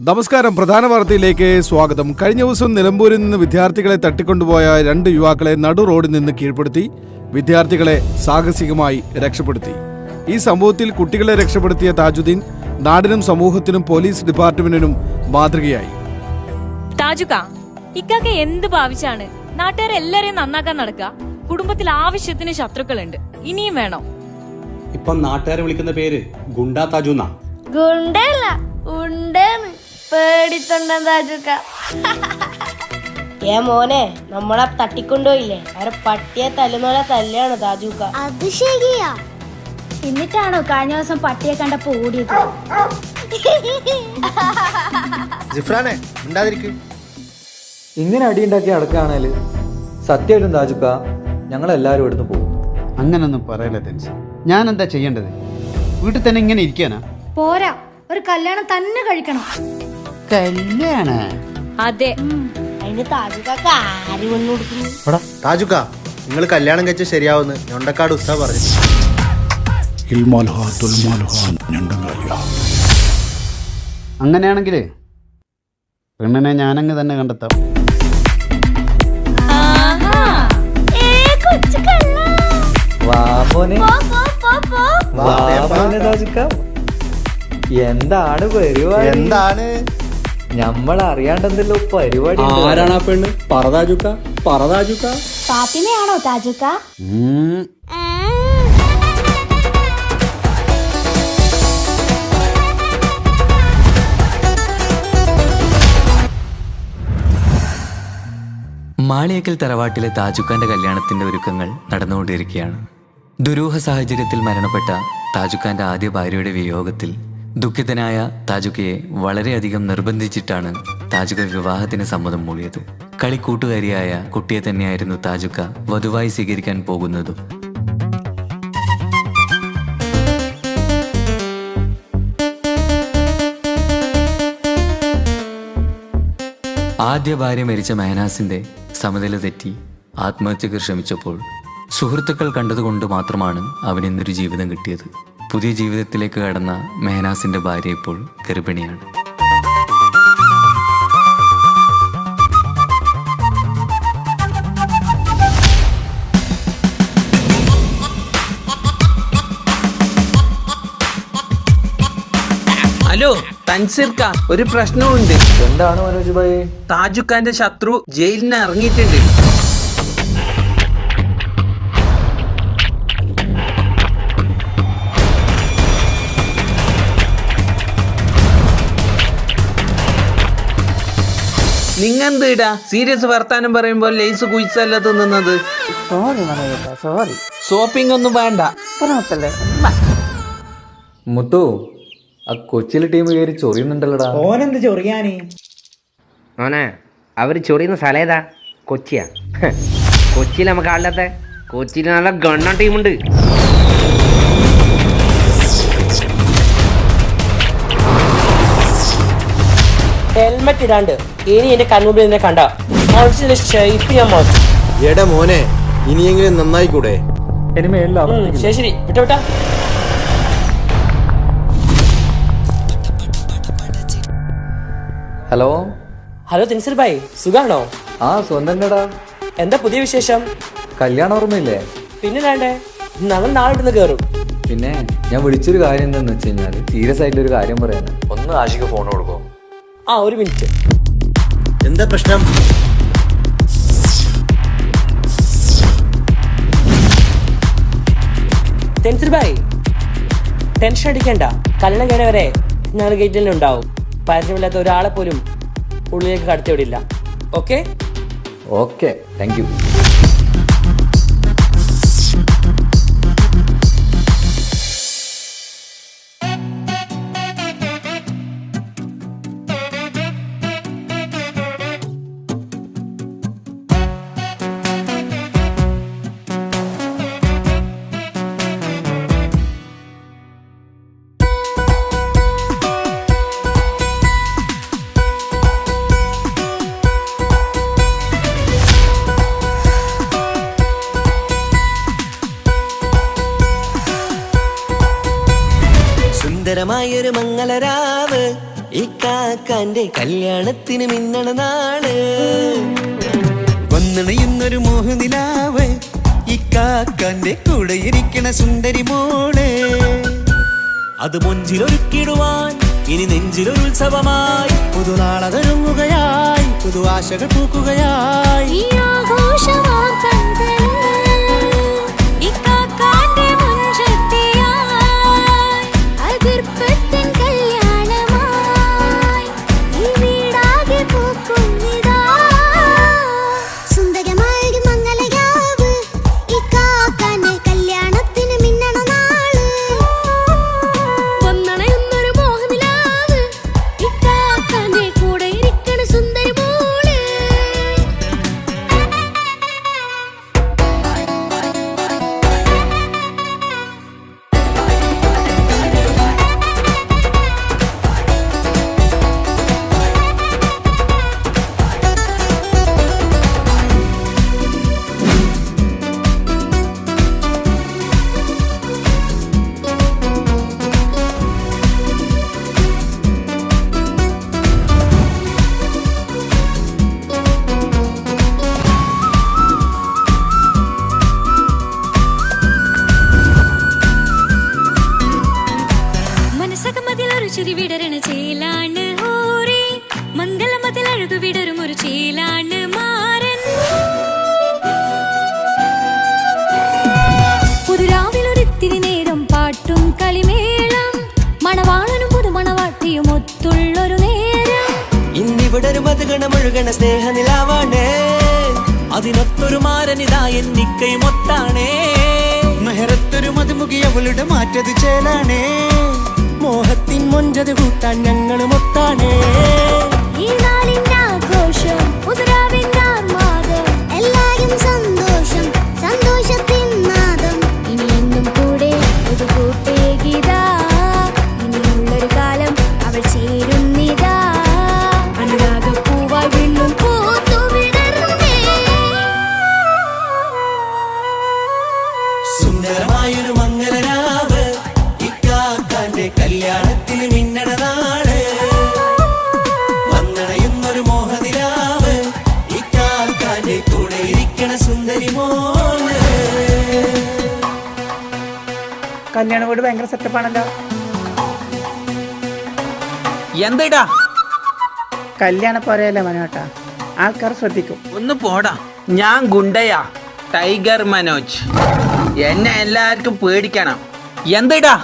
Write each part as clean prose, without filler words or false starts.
നമസ്കാരം. പ്രധാന വാർത്തയിലേക്ക് സ്വാഗതം. കഴിഞ്ഞ ദിവസം നിലമ്പൂരിൽ നിന്ന് വിദ്യാർത്ഥികളെ തട്ടിക്കൊണ്ടുപോയ 2 യുവാക്കളെ നടു റോഡിൽ നിന്ന് കീഴ്പ്പെടുത്തി വിദ്യാർത്ഥികളെ സാഹസികമായി രക്ഷപ്പെടുത്തി. ഈ സംഭവത്തിൽ കുട്ടികളെ രക്ഷപ്പെടുത്തിയ താജുദ്ദീൻ നാടിനും സമൂഹത്തിനും പോലീസ് ഡിപ്പാർട്ട്മെന്റിനും മാതൃകയായി. താജുക്ക, ഇക്കാക്ക എന്ത് ഭാവിച്ചാണ് നാട്ടുകാരെല്ലാരെയും നന്നാക്കാൻ നടക്കുക? കുടുംബത്തിൽ ആവശ്യത്തിന് ശത്രുക്കളുണ്ട്, ഇനിയും വേണോ? ഇപ്പൊ നാട്ടുകാരെ വിളിക്കുന്ന പേര് ഗുണ്ടാ താജുന്ന. ഗുണ്ടല്ല, ഉണ്ടെന്ന് പേടിത്തൊണ്ട താജുക്ക. മോനെ, നമ്മളെ തട്ടിക്കൊണ്ടുപോയില്ലേ, അവരെ പട്ടിയെ തല്ലുന്നോലെ തല്ലാണ് താജുക്ക. അത് ശരിയാ. എന്നിട്ടാണോ കഴിഞ്ഞ ദിവസം പട്ടിയെ കണ്ടപ്പോ ഓടിയത്? ജിഫ്രാനെ ഉണ്ടാതിരിക്കും. ഇങ്ങനെ അടിയുണ്ടാക്കി നടക്കുകയാണേല് സത്യമായിട്ടും താജുക്ക ഞങ്ങളെല്ലാവരും ഇവിടുന്ന് പോകും. അങ്ങനൊന്നും പറയല്ല തെൻസ്. ഞാൻ എന്താ ചെയ്യേണ്ടത്? വീട്ടിൽ തന്നെ ഇങ്ങനെ ഇരിക്കാനാ? പോരാ, ഒരു കല്യാണം തന്നെ കഴിക്കണം. കല്യാണ? അതെ. അതിന് താജുക്കാക്ക് ആര് വന്നു കൊടുക്കുന്നു? താജുക്ക, നിങ്ങൾ കല്യാണം കഴിച്ച ശരിയാവുന്ന് ഞൊണ്ടക്കാട് ഉസ്താ പറഞ്ഞു. അങ്ങനെയാണെങ്കിലേ പെണ്ണിനെ ഞാനങ്ങ് തന്നെ കണ്ടെത്താം. എന്താണ് പരിപാടി? എന്താണ് നമ്മൾ അറിയാണ്ടെന്തല്ലോ പരിപാടി. ആരാണ് ആ പെണ്ണ്? പറതാജുക്ക, പറതാജുക്ക. ഫാത്തിമയാണോ താജുക്ക? മാളിയേക്കൽ തറവാട്ടിലെ താജുക്കാന്റെ കല്യാണത്തിന്റെ ഒരുക്കങ്ങൾ നടന്നുകൊണ്ടിരിക്കുകയാണ്. ദുരൂഹ സാഹചര്യത്തിൽ മരണപ്പെട്ട താജുക്കാന്റെ ആദ്യ ഭാര്യയുടെ വിയോഗത്തിൽ ദുഃഖിതനായ താജുക്കയെ വളരെയധികം നിർബന്ധിച്ചിട്ടാണ് താജുക്ക വിവാഹത്തിന് സമ്മതം മൂളിയത്. കളിക്കൂട്ടുകാരിയായ കുട്ടിയെ തന്നെയായിരുന്നു താജുക്ക വധുവായി സ്വീകരിക്കാൻ പോകുന്നതും. ആദ്യ ഭാര്യ മരിച്ച മെഹനാസിന്റെ സമനില തെറ്റി ആത്മഹത്യക്ക് ശ്രമിച്ചപ്പോൾ സുഹൃത്തുക്കൾ കണ്ടതുകൊണ്ട് മാത്രമാണ് അവനിന്നൊരു ജീവിതം കിട്ടിയത്. പുതിയ ജീവിതത്തിലേക്ക് കടന്ന മെഹനാസിന്റെ ഭാര്യ ഇപ്പോൾ ഗർഭിണിയാണ്. ഹലോ തൻസീർക്ക, ഒരു പ്രശ്നമുണ്ട്. എന്താണ് മനോജ് ഭായി? താജുക്കാന്റെ ശത്രു ജയിലിന് ഇറങ്ങിയിട്ടുണ്ട്. നിങ്ങെന്തിടാ സീരിയസ് വർത്താനം പറയുമ്പോൾ ലേസ് കുയിച്ചല്ല തിന്നുന്നത്? ഷോപ്പിംഗ് ഒന്നും വേണ്ട. മുത്തു, ആ കൊച്ചിയിലെ ടീം കയറി ചൊറിയുന്നുണ്ടല്ലോടാ. ഓനെന്ത് ചൊറിയാന്? മോനെ, അവര് ചൊറിയുന്ന സ്ഥലം ഏതാ? കൊച്ചിയാ? കൊച്ചിയിൽ നമുക്ക് ആളില്ലാത്ത? കൊച്ചിയിൽ നല്ല ഗണ്ണ ടീമുണ്ട്. ഹെൽമെറ്റ് ഇടാണ്ട് ഇനി എന്റെ കൺമുമ്പിൽ നിന്നെ കണ്ട ഷേപ്പ് ഞാൻ മാറ്റും. എടാ മോനെ, ഇനിയെങ്കിലും നന്നായിക്കൂടെ? ശരി ശരി, വിട്ട വിട്ടാ. ഹലോ ഹലോ തെൻസീർ ഭായ്, സുഖാണോ? ആ സ്വന്തം. എന്താ പുതിയ വിശേഷം? കല്യാണം ഓർമ്മയില്ലേ? പിന്നെ വേണ്ടേ, ഞങ്ങൾ നാളെ ഇവിടുന്ന് കയറും. പിന്നെ ഞാൻ വിളിച്ചൊരു കാര്യം എന്താന്ന് വെച്ച് കഴിഞ്ഞാല് സീരിയസ് ആയിട്ടൊരു കാര്യം പറയാന്. ഒന്ന് ആഷിക്ക് ഫോൺ കൊടുക്കോ? ആ, ഒരു മിനിറ്റ്. എന്താ പ്രശ്നം? തെൻസീർ ഭായ്, ടെൻഷൻ അടിക്കണ്ട. കല്യാണം കഴിഞ്ഞ വരെ ഞങ്ങൾ ഗേറ്റിൽ ഉണ്ടാവും. പരിചയമില്ലാത്ത ഒരാളെ പോലും ഉള്ളിലേക്ക് കടത്തിവിടില്ല. ഓക്കെ? Okay, thank you. സുന്ദരമായൊരു മംഗളരാവ് ഇക്കാക്കാന്റെ കല്യാണത്തിന് മിന്നണ നാള് വന്നണയുന്നൊരു മോഹനിലാവ് ഇക്കാക്കാന്റെ കൂടെ ഇരിക്കണ സുന്ദരി മോള് അത് മൊഞ്ചിലൊരുക്കിടുവാൻ ഇനി നെഞ്ചിലൊരു ഉത്സവമായി പുതുനാളതൊരുങ്ങുകയായി പുതു ആശകൾ പൂക്കുകയായി ചിരി വിടരണ ചേലാണ് ഹോറി മംഗളമതിൽ അഴുതു വിടരും ഒരു ചേലാണ് മാറൻ പുതുരാവിലൊരിത്തിരി നേരം പാട്ടും കളിമേളം മണവാളനും പുതുമണവാട്ടിയും ഒത്തുള്ളൊരു നേരം ഇന്നിവിടൊരു മധുഗണ മുഴുകണ സ്നേഹനിലാവാണ് അതിനൊത്തൊരു മാരനിതാ എന്നിക്കൈ മൊത്താണേ മെഹറത്തൊരു മധുമുഖി അവളുടെ മാറ്റത് ചേലാണേ മോഹത്തിൻ മൊഞ്ചത് കൂട്ടാൻ ഞങ്ങൾ മൊത്താണേ ഈ നാളിന്റെ ആഘോഷം പുതുരാവിന്റെ ആർമാദം എല്ലാരും സന്തോഷം സന്തോഷത്തിൻ നാദം ഇനി എന്നും കൂടെ ഒരു കൂട്ടേകിതാ ഇനിയുള്ളൊരു കാലം അവൾ ചേരുന്നിതാ അനുരാഗപ്പൂവായി വീണ്ടും പൂത്തുവിടരുന്നേ സുന്ദരമായൊരു മംഗളരാവ് ഇക്കാക്കാന്റെ കല്യാണത്തിന് മിന്നണ നാള് വന്നണയുന്നൊരു മോഹനിലാവ് ഇക്കാക്കാന്റെ കൂടെ ഇരിക്കണ സുന്ദരി മോള് കല്യാണ വീട് ഭയങ്കര സെറ്റപ്പാണല്ലോ. എന്താ കല്യാണ പോരയല്ലേ മനോട്ടാ, ആൾക്കാർ ശ്രദ്ധിക്കും. ഒന്ന് പോടാ, ഞാൻ ഗുണ്ടയാ, ടൈഗർ മനോജ്. എന്നെ എല്ലാവർക്കും പേടിക്കണം. എന്താ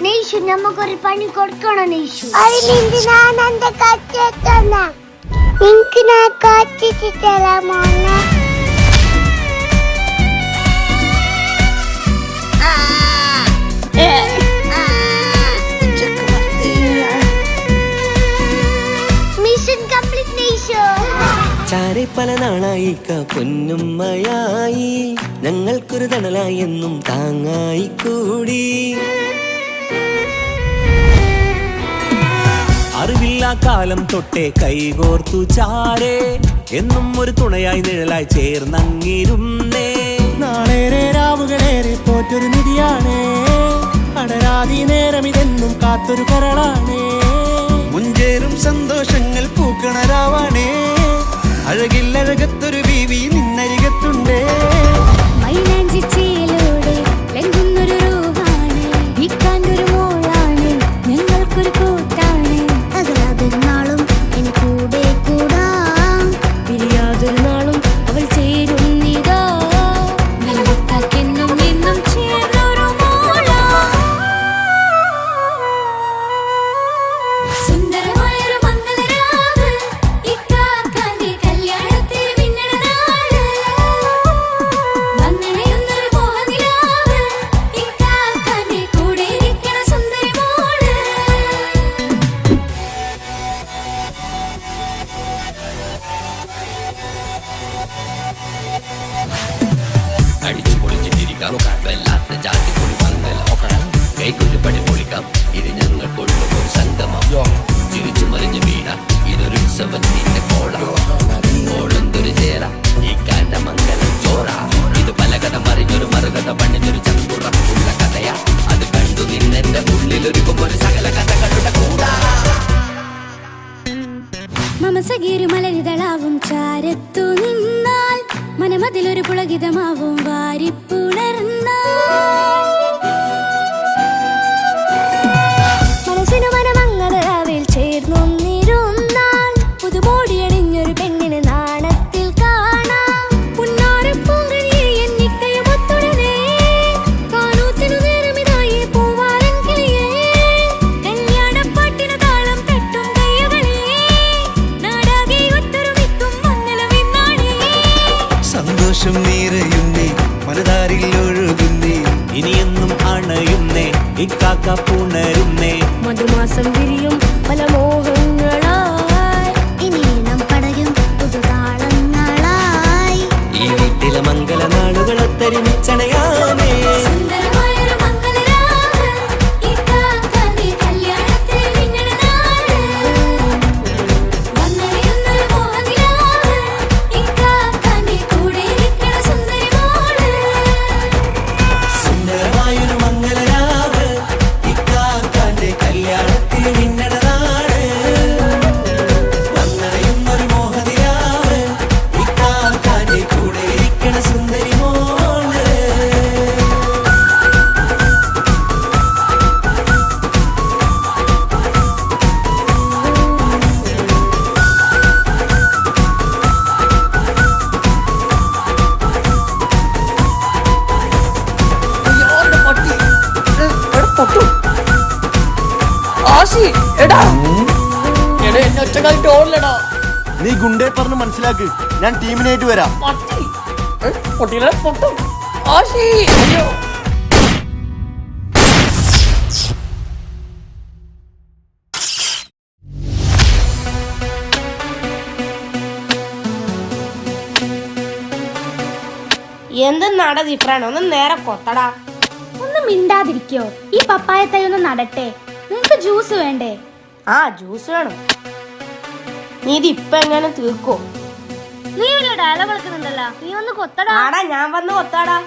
നെയ്ഷു നമുക്കൊരു പണി കൊടുക്കണം നെയ്ഷു അതിലെന്തിനാണ് എന്റെ കച്ചെത്തന്ന എനിക്ക് ഞാൻ കച്ചിട്ട് തരാമോന്നെ മിഷൻ കംപ്ലീറ്റ് നെയ്ഷു ചാരെ പല നാളായി പൊന്നുമ്മയായി ഞങ്ങൾക്കൊരു തണലായി എന്നും താങ്ങായി കൂടി അറിവില്ലാ കാലം തൊട്ടേ കൈകോർത്തു ചാരേ എന്നും ഒരു തുണയായി നിഴലായി ചേർന്നങ്ങിരുന്നേ നാളേറെ രാവുകളേറെ തോറ്റൊരു നിധിയാണേ അടരാതി നേരം ഇതെന്നും കാത്തൊരു കരളാണേ മുഞ്ചേറും സന്തോഷങ്ങൾ പൂക്കണരാവാണേ അഴകില്ലഴകത്തൊരു ബീവി നിന്നരികത്തുണ്ടേ മൈലാഞ്ചി ചേലോടെ ലംഘുന്നൊരു രൂപാണ് ഇക്കാണ്ടൊരു മോളാണ് ഞങ്ങൾക്കൊരു കൂട്ടാണ് അകലാതൊരു നാളും എനി കൂടെ കൂടാം പിരിയാതൊരു നാളും അവൾ ചേരുന്നിതാ നിലക്കാക്കെന്നും എന്നും ചേർന്നൊരു മോളാ സുന്ദരമായൊരു മംഗളരാവ് ഇക്കാക്കാന്റെ കല്യാണത്തിന് മിന്നണ നാള് വന്നണയുന്നൊരു മോഹനിലാവ് ഇക്കാക്കാന്റെ കൂടെ ഇരിക്കണ സുന്ദരി മോള് അടിച്ചു പൊളിച്ചിട്ടിരിക്കാം വല്ലാത്ത ജാതി പൊളി പന്തൽ ഓക്കണം കൈക്കൊരു പടി പൊളിക്കാം ഇത് ഞങ്ങൾ കൊള്ളും സംഗമം ചിരിച്ചു മറിഞ്ഞു വീണ ഇതൊരു ഉത്സവത്തിന്റെ കോളന്തൊരു ചേര ഈ കാണ്ട മംഗലം ചോറ ഇത് പലകഥ മറിഞ്ഞൊരു മറുകഥ പണിഞ്ഞൊരു ചങ്കുറപ്പുള്ള കഥയാ അത് കണ്ടു നിന്നെന്റെ ഉള്ളിലൊരുക്കുമ്പോൾ സകല കഥകൾ അഴകേരു മലരിതളാവും ചാരത്തു നിന്നാൽ മനമതിലൊരു പുളകിതമാവും വാരിപ്പുണർന്നാൽ മനസ്സിനു മനമങ്ങലാവിൽ ചേർന്നൊന്നിരുന്നാൽ പുതുമോടിയണിഞ്ഞൊരു പെണ്ണിന് നാണത്തിൽ കാണാം പുന്നാരപ്പൂങ്കണിയെ എന്നിക്കയുമൊത്തുടനെ കാനൂത്തിനു നേരമിതായി പൂവാലൻ കിളിയേ കല്യാണപ്പാട്ടിനു താളം തട്ടും കയ്യുകളെ നാടാകെ ഒത്തൊരുമിക്കും മംഗളമെന്നാണേ സന്തോഷം നിറയുന്നേ മനതാരിൽ ഒഴുകുന്നേ ഇനിയെന്നും അണയുന്നേ ഇക്കാക്ക പുണരുന്നേ മധുമാസം വിരിയും പല മോഹങ്ങളായി ഇനി നാം പടരും പുതുതാളങ്ങളായി ഈ വീട്ടിലെ മംഗള നാളുകൾ ഒത്തൊരുമിച്ചണയാമേ സുന്ദരമായൊരു മംഗളരാവ് ഇക്കാക്കാന്റെ കല്യാണത്തിൽ മിന്നണ നാള് വന്നറിയുന്നൊരു മോഹനിലാവ് ഇക്കാക്കാന്റെ കൂടെ ഇരിക്കണ സുന്ദരി മോള് സുന്ദരമായൊരു മംഗളരാവ് ഇക്കാക്കാന്റെ കല്യാണത്തിൽ മിന്നണനാണ് വന്നറിയുന്നൊരു മോഹനിലാവ് ഇക്കാക്കാന്റെ കൂടെ ഇരിക്കണ സുന്ദരി മോള് നീ ഗുണ്ടേ പറഞ്ഞ് മനസ്സിലാക്ക്. ഞാൻ ടീമിനായിട്ട് വരാം. എന്തെന്നാടാ ജിഫ്രാൻ ഒന്ന് നേരെ കൊത്തടാ. ഒന്ന് മിണ്ടാതിരിക്കോ? ഈ പപ്പായ തൈ ഒന്ന് നടട്ടെ. നിങ്ങക്ക് ജ്യൂസ് വേണ്ടേ? ആ ജ്യൂസ് വേണം. നീ ഇതിപ്പൊ എങ്ങനെ തീർക്കോ? നീ വലിയ ഡയലോഗ് കളിക്കുന്നുണ്ടല്ലോ. നീ ഒന്ന് കൊത്തടാ. ആടാ ഞാൻ വന്ന് കൊത്താടാ.